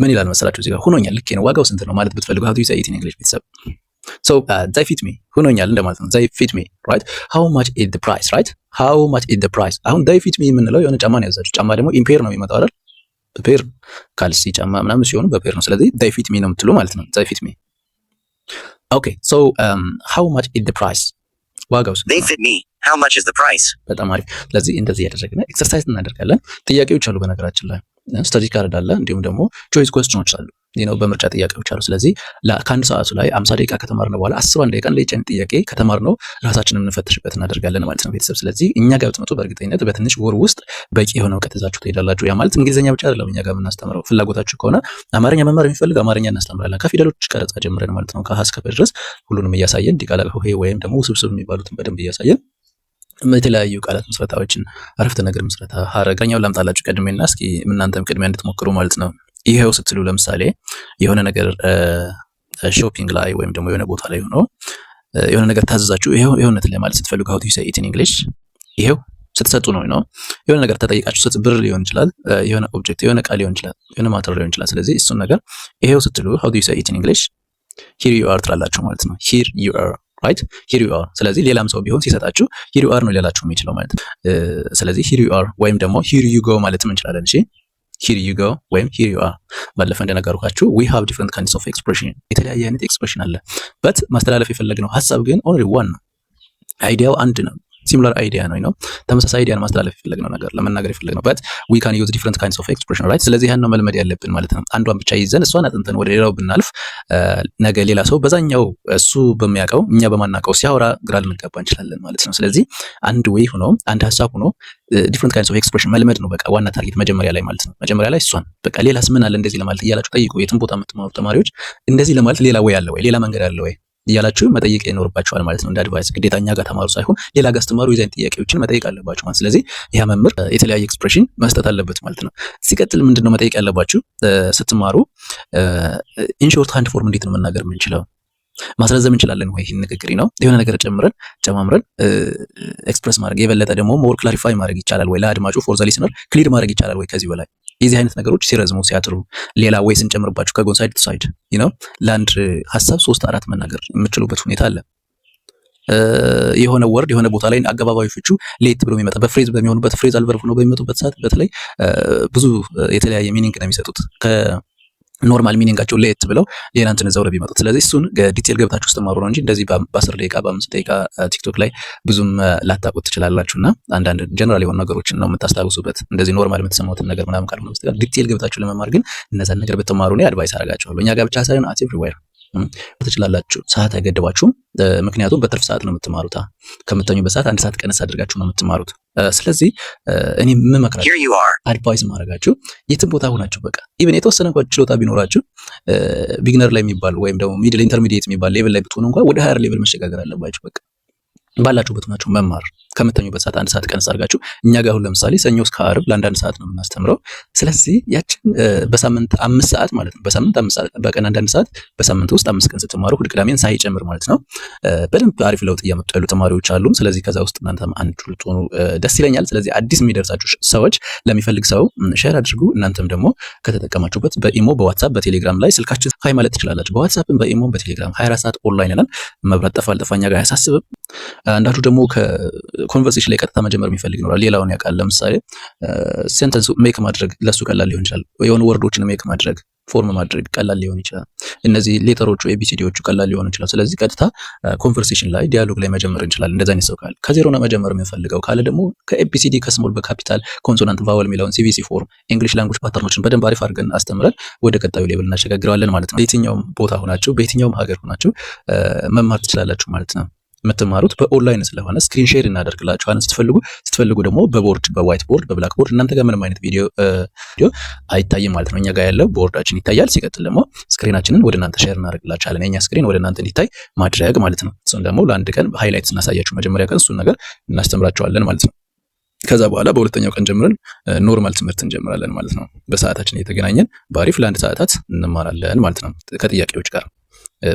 ምን ይላል መሰላችሁ እዚህ ጋር ሆኖኛል፣ ልክ ነው። ዋጋው ስንት ነው ማለት ብትፈልጉ how do you say it in English ቤተሰብ? So they fit me ሆኖኛል እንደማለት ነው። they fit me right? how much is the price right? how much is the price? አሁን they fit me የምንለው የሆነ ጫማ ነው ያዛችሁ። ጫማ ደግሞ ኢምፔር ነው የሚመጣው አይደል? በፔር ካልሲ ጫማ ምናምን ሲሆኑ በፔር ነው። ስለዚህ they fit me ነው የምትሉ ማለት ነው። they fit me okay so how much is the price? ዋጋው ስንት ነው? they fit me how much is the price? በጣም አሪፍ። ስለዚህ እንደዚህ ያደረግን ኤክሰርሳይዝ እናደርጋለን። ጥያቄዎች አሉ በነገራችን ላይ ስታዲ ካርድ አለ፣ እንዲሁም ደግሞ ቾይስ ኩዌስችኖች አሉ በምርጫ ጥያቄዎች አሉ። ስለዚህ ከአንድ ሰዓቱ ላይ 50 ደቂቃ ከተማርነው በኋላ 10 ደቂቃ እንደየቻን ጥያቄ ከተማርነው ራሳችንን የምንፈትሽበት እናደርጋለን ማለት ነው ቤተሰብ። ስለዚህ እኛ ጋር ብትመጡ በእርግጠኝነት በትንሽ ወር ውስጥ በቂ የሆነ እውቀት ይዛችሁ ትሄዳላችሁ። ያ ማለት እንግሊዝኛ ብቻ አይደለም እኛ ጋር የምናስተምረው። ፍላጎታችሁ ከሆነ አማርኛ መማር የሚፈልግ አማርኛ እናስተምራለን ከፊደሎች ቀረጻ ጀምረን ማለት ነው። ከሀ እስከ ፐ ድረስ ሁሉንም እያሳየን ዲቃላ ሆሄ ወይም ደግሞ ውስብስብ የሚባሉትን በደንብ እያሳየን የተለያዩ ቃላት ምስረታዎችን አረፍተ ነገር ምስረታ ሀረገኛው ላምጣላችሁ ቀድሜና እስኪ እናንተም ቅድሚያ እንድትሞክሩ ማለት ነው። ይሄው ስትሉ ለምሳሌ የሆነ ነገር ሾፒንግ ላይ ወይም ደግሞ የሆነ ቦታ ላይ ሆኖ የሆነ ነገር ታዘዛችሁ ይሄው የሆነት ላይ ማለት ስትፈልጉ how do you say it in English? ይሄው ስትሰጡ ነው የሆነ ነገር ተጠይቃችሁ ብር ሊሆን ይችላል፣ የሆነ ኦብጀክት የሆነ ቃል ሊሆን ይችላል፣ የሆነ ማተር ሊሆን ይችላል። ስለዚህ እሱን ነገር ይሄው ስትሉ how do you say it in English? here you are ትላላችሁ ማለት ነው። here you are right? here you are። ስለዚህ ሌላም ሰው ቢሆን ሲሰጣችሁ here you are ነው ሊላችሁ የሚችለው ማለት ነው። ስለዚህ here you are ወይም ደግሞ here you go ማለት እንችላለን። እሺ here you go ወይም here you are። ባለፈው እንደነገርኳችሁ we have different kinds of expression፣ የተለያየ አይነት ኤክስፕሬሽን አለ። but ማስተላለፍ የፈለግነው ሐሳብ ግን only one ነው። አይዲያው አንድ ነው። ሲሚላር አይዲያ ነው ተመሳሳይ አይዲያን ማስተላለፍ የፈለግነው ነገር ለመናገር የፈለግነው but we can use different kinds of expression right? ስለዚህ ያን ነው መልመድ ያለብን ማለት ነው። አንዷን ብቻ ይዘን እሷን አጥንተን ወደ ሌላው ብናልፍ ነገ ሌላ ሰው በዛኛው እሱ በሚያውቀው እኛ በማናውቀው ሲያወራ ግራ ልንጋባ እንችላለን ማለት ነው። ስለዚህ አንድ ወይ ሆኖ አንድ ሐሳብ ሆኖ different kinds of expression መልመድ ነው በቃ ዋና ታርጌት መጀመሪያ ላይ ማለት ነው። መጀመሪያ ላይ እሷን በቃ ሌላስ ምን አለ እንደዚህ ለማለት እያላችሁ ጠይቁ። የትም ቦታ የምትማሩ ተማሪዎች እንደዚህ ለማለት ሌላ ወይ አለ ወይ ሌላ መንገድ አለ ወይ እያላችሁ መጠየቅ ይኖርባችኋል ማለት ነው። እንደ አድቫይስ ግዴታ እኛ ጋር ተማሩ ሳይሆን ሌላ ጋር ስትማሩ የዛን ጥያቄዎችን መጠየቅ አለባችሁ ማለት። ስለዚህ ያ መምህር የተለያየ ኤክስፕሬሽን መስጠት አለበት ማለት ነው። ሲቀጥል ምንድነው መጠየቅ ያለባችሁ ስትማሩ ኢንሾርት ሃንድ ፎርም እንዴት ነው መናገር የምንችለው? ማስረዘም እንችላለን ወይ? ይሄን ንግግር ነው የሆነ ነገር ጨማምረን ኤክስፕረስ ማድረግ የበለጠ ደግሞ ሞር ክላሪፋይ ማድረግ ይቻላል ወይ? ለአድማጩ ፎር ዘ ሊስነር ክሊር ማድረግ ይቻላል ወይ? ከዚህ በላይ የዚህ አይነት ነገሮች ሲረዝሙ ሲያጥሩ ሌላ ወይ ስንጨምርባችሁ ከጎን ሳይድ ቱ ሳይድ ለአንድ ሀሳብ 3-4 መናገር የምትችሉበት ሁኔታ አለ። የሆነ ወርድ የሆነ ቦታ ላይ አገባባዊ ፍቹ ሌት ብሎ የሚመጣ በፍሬዝ በሚሆኑበት ፍሬዝ አልቨርብ ነው በሚመጡበት ሰዓት በተለይ ብዙ የተለያየ ሚኒንግ ነው የሚሰጡት ኖርማል ሚኒንጋቸው ለየት ብለው ሌላ እንትን ዘውረ ቢመጡት። ስለዚህ እሱን ዲቴል ገብታችሁ ስትማሩ ነው እንጂ እንደዚህ በ10 ደቂቃ በ5 ደቂቃ ቲክቶክ ላይ ብዙም ላታውቁት ትችላላችሁና አንዳንድ ጀነራል የሆኑ ነገሮችን ነው የምታስታውሱበት። እንደዚህ ኖርማል የምትሰማውትን ነገር ምናምን ካልሆነ በስተቀር ዲቴል ገብታችሁ ለመማር ግን እነዛን ነገር ብትማሩ ነው አድቫይስ አደርጋችኋለሁ። እኛ ጋር ብቻ ሳይሆን አት ኤቭሪዌር ትችላላችሁ። ሰዓት አይገድባችሁም። ምክንያቱም በትርፍ ሰዓት ነው የምትማሩት። ከምትተኙበት ሰዓት 1 ሰዓት ቀነስ አድርጋችሁ ነው የምትማሩት። ስለዚህ እኔ የምመክራችሁ አድቫይስ ማድረጋችሁ የትም ቦታ ሆናችሁ በቃ ኢቭን የተወሰነ እንኳን ችሎታ ቢኖራችሁ ቢግነር ላይ የሚባል ወይም ደግሞ ሚድል ኢንተርሚዲየት የሚባል ሌቭል ላይ ብትሆኑ እንኳን ወደ ሃየር ሌቭል መሸጋገር አለባችሁ። በቃ ባላችሁበት ሆናችሁ መማር ከምትተኙበት ሰዓት 1 ሰዓት ቀነስ አድርጋችሁ። እኛ ጋር አሁን ለምሳሌ ሰኞ እስከ ዓርብ ለ1 ሰዓት ነው የምናስተምረው። ስለዚህ ያችን በሳምንት 5 ሰዓት ማለት ነው በሳምንት 5 ሰዓት በቀን 1 ሰዓት በሳምንት ውስጥ 5 ቀን ስትማሩ እሑድ ቅዳሜን ሳይጨምር ማለት ነው በደንብ አሪፍ ለውጥ እያመጡ ያሉ ተማሪዎች አሉ። ስለዚህ ከዛ ውስጥ እናንተም አንዱ ልትሆኑ ደስ ይለኛል። ስለዚህ አዲስ የሚደርሳችሁ ሰዎች ለሚፈልግ ሰው ሼር አድርጉ። እናንተም ደግሞ ከተጠቀማችሁበት በኢሞ በዋትስአፕ በቴሌግራም ላይ ስልካችን ሃይ ማለት ትችላላችሁ። በዋትስአፕም በኢሞ በቴሌግራም 24 ሰዓት ኦንላይን ነን። መብራት ጠፋኛ ጋር አያሳስብም። አንዳንዱ ደግሞ ከኮንቨርሴሽን ላይ ቀጥታ መጀመር የሚፈልግ ይኖራል። ሌላውን ያውቃል። ለምሳሌ ሴንተንስ ሜክ ማድረግ ለሱ ቀላል ሊሆን ይችላል። የሆኑ ወርዶችን ሜክ ማድረግ ፎርም ማድረግ ቀላል ሊሆን ይችላል። እነዚህ ሌተሮቹ ኤቢሲዲዎቹ ቀላል ሊሆን ይችላል። ስለዚህ ቀጥታ ኮንቨርሴሽን ላይ ዲያሎግ ላይ መጀመር እንችላለን። እንደዛ አይነት ሰው ካለ ከዜሮ ነው መጀመር የሚፈልገው ካለ ደግሞ ከኤቢሲዲ ከስሞል በካፒታል ኮንሶናንት ቫወል የሚለውን ሲቪሲ ፎርም እንግሊሽ ላንጉጅ ፓተርኖችን በደንብ አሪፍ አድርገን አስተምረን ወደ ቀጣዩ ሌቭል እናሸጋግረዋለን ማለት ነው። በየትኛውም ቦታ ሆናችሁ በየትኛውም ሀገር ሆናችሁ መማር ትችላላችሁ ማለት ነው። የምትማሩት በኦንላይን ስለሆነ ስክሪን ሼር እናደርግላችኋለን። ስትፈልጉ ደግሞ በቦርድ በዋይት ቦርድ በብላክ ቦርድ እናንተ ጋር ምንም አይነት ቪዲዮ አይታይም ማለት ነው። እኛ ጋር ያለው ቦርዳችን ይታያል። ሲቀጥል ደግሞ ስክሪናችንን ወደ እናንተ ሼር እናደርግላችኋለን። የኛ ስክሪን ወደ እናንተ እንዲታይ ማድረግ ማለት ነው። እሱን ደግሞ ለአንድ ቀን ሃይላይት እናሳያችሁ። መጀመሪያ ቀን እሱን ነገር እናስተምራችኋለን ማለት ነው። ከዛ በኋላ በሁለተኛው ቀን ጀምረን ኖርማል ትምህርት እንጀምራለን ማለት ነው። በሰዓታችን እየተገናኘን በአሪፍ ለ1 ሰዓታት እንማራለን ማለት ነው ከጥያቄዎች ጋር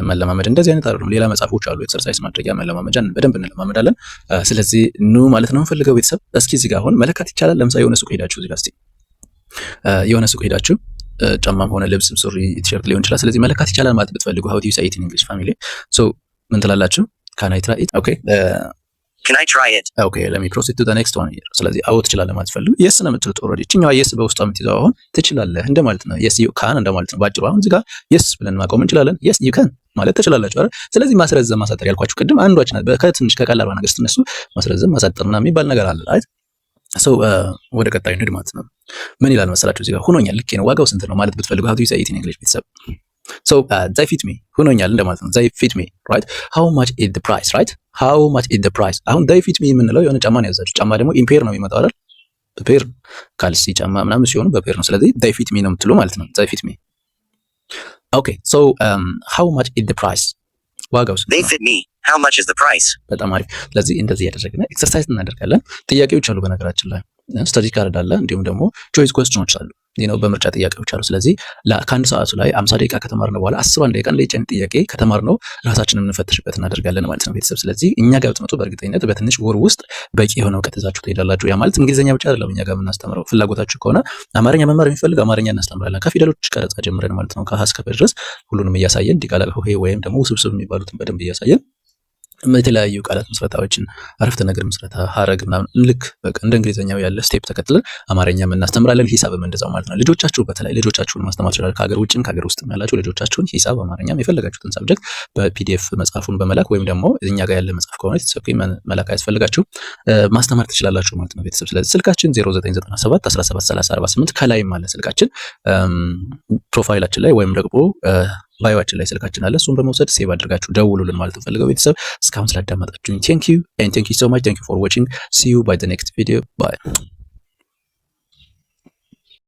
መለማመድ እንደዚህ አይነት አይደለም። ሌላ መጽሐፎች አሉ ኤክሰርሳይዝ ማድረጊያ መለማመጃን በደንብ እንለማመዳለን። ስለዚህ ኑ ማለት ነው የምፈልገው ቤተሰብ። እስኪ እዚህ ጋር አሁን መለካት ይቻላል። ለምሳሌ የሆነ ሱቅ ሄዳችሁ እዚህ ጋር እስቲ የሆነ ሱቅ ሄዳችሁ ጫማም ሆነ ልብስም ሱሪ ቲሸርት ሊሆን ይችላል። ስለዚህ መለካት ይቻላል ማለት ብትፈልጉ how do you say it in English family? so ምን ትላላችሁ? can I try it? okay Can I try it? okay let me proceed to the next one here። ስለዚህ አዎ ትችላለህ ማለት ፈልጉ yes ነው የምትሉት። ኦልሬዲ እቺኛዋ yes በውስጧ የምትይዘው አሁን ትችላለህ እንደማለት ነው። yes you can እንደማለት ነው ባጭሩ። አሁን እዚህ ጋር yes ብለን ማቆም እንችላለን። yes you can ማለት ትችላላችሁ አይደል? ስለዚህ ማስረዘም ማሳጠር ያልኳችሁ ቅድም አንዷች ናት። ከትንሽ ከቀላሏ ነገር ስትነሱ ማስረዘም ማሳጠርና የሚባል ነገር አለ አይደል? so ወደ ቀጣዩ እንሂድ ማለት ነው። ምን ይላል መሰላችሁ? እዚህ ጋር ሁኖኛል ልክ ነው ዋጋው ስንት ነው ማለት ብትፈልጉ how do you say it in English ቤተሰብ? so they fit me ሁኖኛል እንደማለት ነው። they fit me right? how much is the price right? how much is the price? አሁን they fit me የምንለው የሆነ ጫማ ነው ያዛችሁ። ጫማ ደግሞ ኢምፔር ነው የሚመጣው አይደል? በፔር ካልሲ ጫማ ምናምን ሲሆኑ በፔር ነው። ስለዚህ they fit me ነው የምትሉ ማለት ነው። they fit me okay so how much is the price? ዋጋው they fit me. how much is the price? በጣም አሪፍ። ስለዚህ እንደዚህ ያደረግን ኤክሰርሳይዝ እናደርጋለን። ጥያቄዎች አሉ በነገራችን ላይ ስተዲ ካርድ አለ፣ እንዲሁም ደግሞ ቾይስ ኩዌስችኖች አሉ፣ በምርጫ ጥያቄዎች አሉ። ስለዚህ ከአንድ ሰዓቱ ላይ 50 ደቂቃ ከተማርነው በኋላ 11 ደቂቃ ለየቻን ጥያቄ ከተማርነው ራሳችንን እንፈትሽበት እናደርጋለን ማለት ነው ቤተሰብ። ስለዚህ እኛ ጋር ብትመጡ በእርግጠኝነት በትንሽ ወር ውስጥ በቂ የሆነ እውቀት ይዛችሁ ትሄዳላችሁ። ያ ማለት እንግሊዝኛ ብቻ አይደለም እኛ ጋር የምናስተምረው። ፍላጎታችሁ ከሆነ አማርኛ መማር የሚፈልግ አማርኛ እናስተምራለን ከፊደሎች ቀረጻ ጀምረን ማለት ነው። ከሀ እስከ ፐ ድረስ ሁሉንም እያሳየን ዲቃላ ሆሄ ወይም ደግሞ ውስብስብ የሚባሉትን በደንብ እያሳየን የተለያዩ ቃላት ምስረታዎችን አረፍተ ነገር ምስረታ ሀረግ ምናምን ልክ በቃ እንደ እንግሊዝኛው ያለ ስቴፕ ተከትለን አማርኛም እናስተምራለን። ሂሳብም እንደዛው ማለት ነው። ልጆቻችሁ በተለይ ልጆቻችሁን ማስተማር ይችላል። ከሀገር ውጭም ከሀገር ውስጥም ያላችሁ ልጆቻችሁን ሂሳብ፣ አማርኛም የፈለጋችሁትን ሰብጀክት በፒዲኤፍ መጽሐፉን በመላክ ወይም ደግሞ እኛ ጋር ያለ መጽሐፍ ከሆነ ተሰጥቶ መላክ ያስፈልጋችሁ ማስተማር ትችላላችሁ ማለት ነው ቤተሰብ። ስለዚህ ስልካችን 0997 173048 ከላይም አለ ስልካችን ፕሮፋይላችን ላይ ወይም ደግሞ ባዮአችን ላይ ስልካችን አለ። እሱን በመውሰድ ሴቭ አድርጋችሁ ደውሉልን ማለት እንፈልገው ቤተሰብ። እስካሁን ስላዳመጣችሁኝ ቴንክ ዩ and thank you so much. Thank you for watching. See you by the next video. Bye.